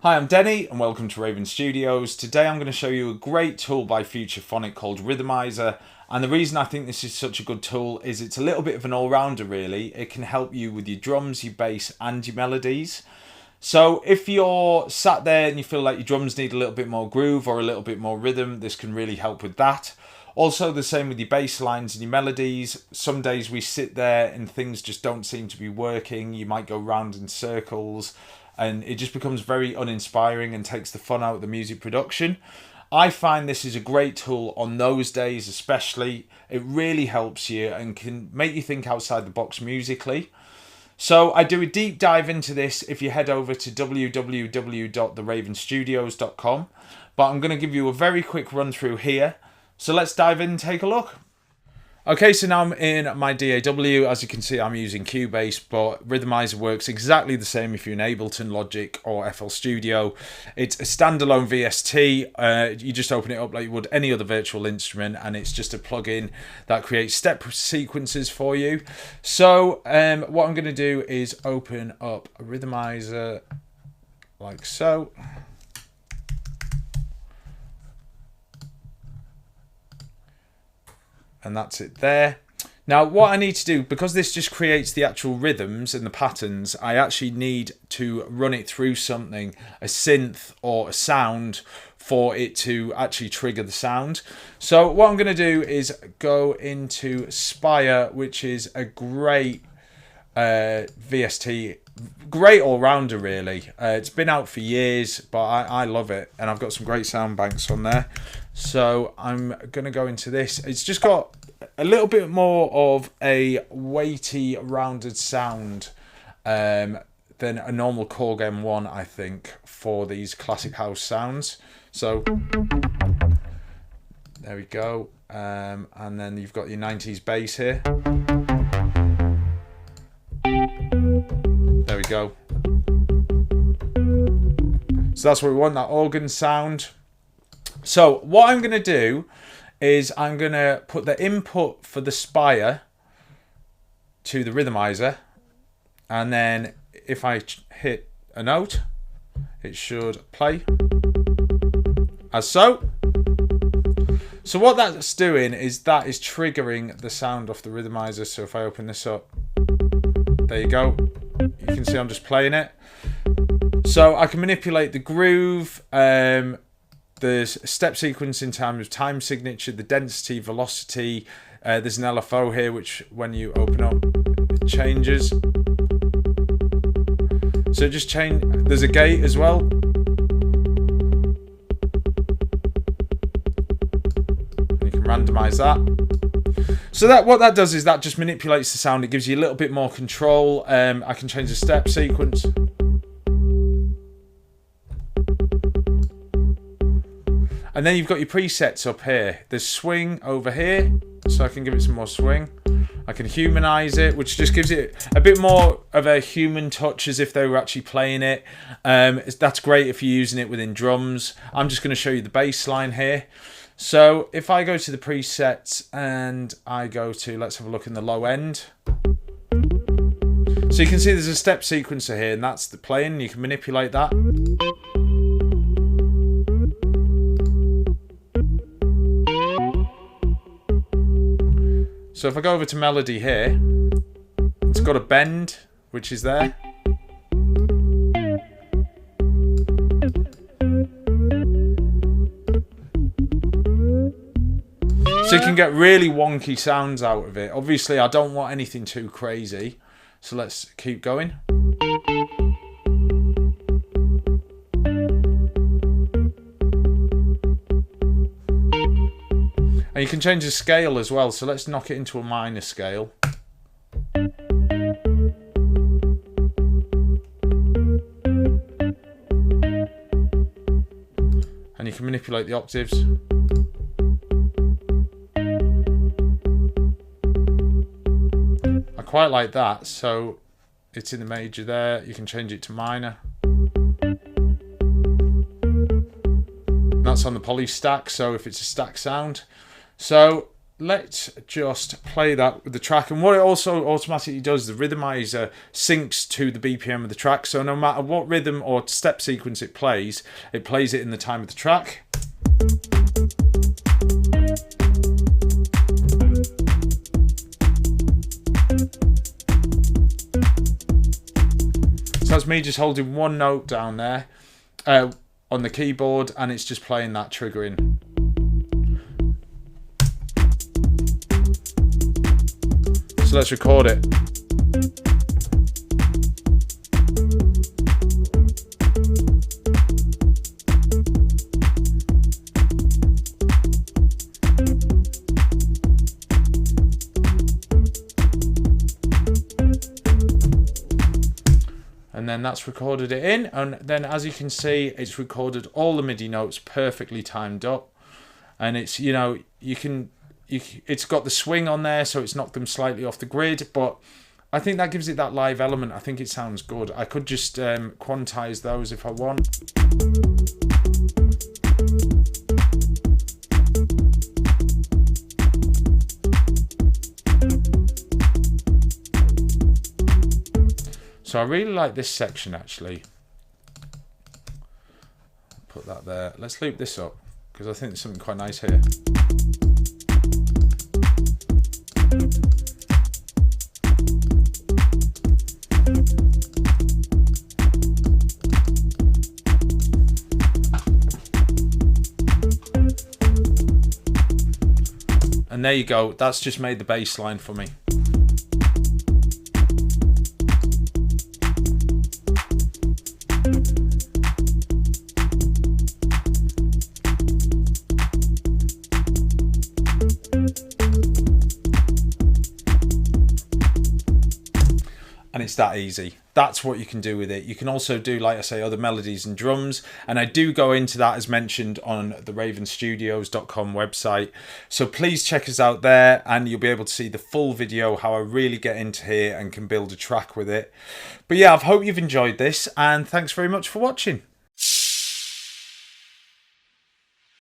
Hi, I'm Denney and welcome to Raven Studios. Today I'm going to show you a great tool by Futurephonic called Rhythmizer. And the reason I think this is such a good tool is it's a little bit of an all-rounder really. It can help you with your drums, your bass and your melodies. So if you're sat there and you feel like your drums need a little bit more groove or a little bit more rhythm, this can really help with that. Also the same with your bass lines and your melodies. Some days we sit there and things just don't seem to be working. You might go round in circles and it just becomes very uninspiring and takes the fun out of the music production. I find this is a great tool on those days especially. It really helps you and can make you think outside the box musically. So I do a deep dive into this if you head over to www.theravenstudios.com, but I'm going to give you a very quick run through here. So let's dive in and take a look. Okay, so now I'm in my DAW. As you can see, I'm using Cubase, but Rhythmizer works exactly the same if you're in Ableton, Logic, or FL Studio. It's a standalone VST. You just open it up like you would any other virtual instrument, and it's just a plugin that creates step sequences for you. So what I'm going to do is open up a Rhythmizer like so. And that's it there. Now what I need to do, because this just creates the actual rhythms and the patterns, I actually need to run it through something, a synth or a sound, for it to actually trigger the sound. So what I'm going to do is go into Spire, which is a great VST, great all-rounder really. It's been out for years, but I love it, and I've got some great sound banks on there. So I'm going to go into this. It's just got a little bit more of a weighty, rounded sound than a normal Korg M1, I think, for these classic house sounds. So there we go. And then you've got your 90s bass here. There we go. So that's what we want, that organ sound. So what I'm going to do is I'm going to put the input for the Spire to the Rhythmizer, and then if I hit a note, it should play as so. So what that's doing is that is triggering the sound off the Rhythmizer. So if I open this up, there you go. You can see I'm just playing it. So I can manipulate the groove, the step sequence in terms of time signature, the density, velocity. There's an LFO here, which when you open up, it changes. So just change. There's a gate as well. You can randomize that. So that what that does is that just manipulates the sound. It gives you a little bit more control. I can change the step sequence. And then you've got your presets up here. There's swing over here, so I can give it some more swing. I can humanize it, which just gives it a bit more of a human touch, as if they were actually playing it. That's great if you're using it within drums. I'm just going to show you the bass line here. So if I go to the presets and I go to, let's have a look in the low end. So you can see there's a step sequencer here, and that's the playing. You can manipulate that. So if I go over to melody here, it's got a bend, which is there. So you can get really wonky sounds out of it. Obviously, I don't want anything too crazy. So let's keep going. And you can change the scale as well, so let's knock it into a minor scale. And you can manipulate the octaves. I quite like that, so it's in the major there. You can change it to minor. That's on the poly stack, so if it's a stack sound. So let's just play that with the track. And what it also automatically does, the Rhythmizer syncs to the BPM of the track. So no matter what rhythm or step sequence it plays it in the time of the track. So that's me just holding one note down there on the keyboard, and it's just playing that trigger in. So let's record it. And then that's recorded it in, and then as you can see, it's recorded all the MIDI notes perfectly timed up, and it's, you know, it's got the swing on there, so it's knocked them slightly off the grid, but I think that gives it that live element. I think it sounds good. I could just quantize those if I want. So I really like this section actually. Put that there. Let's loop this up because I think there's something quite nice here. And there you go. That's just made the bass line for me. And it's that easy. That's what you can do with it. You can also do, like I say, other melodies and drums, and I do go into that as mentioned on the ravenstudios.com website, so please check us out there and you'll be able to see the full video how I really get into here and can build a track with it. But yeah, I hope you've enjoyed this, and thanks very much for watching.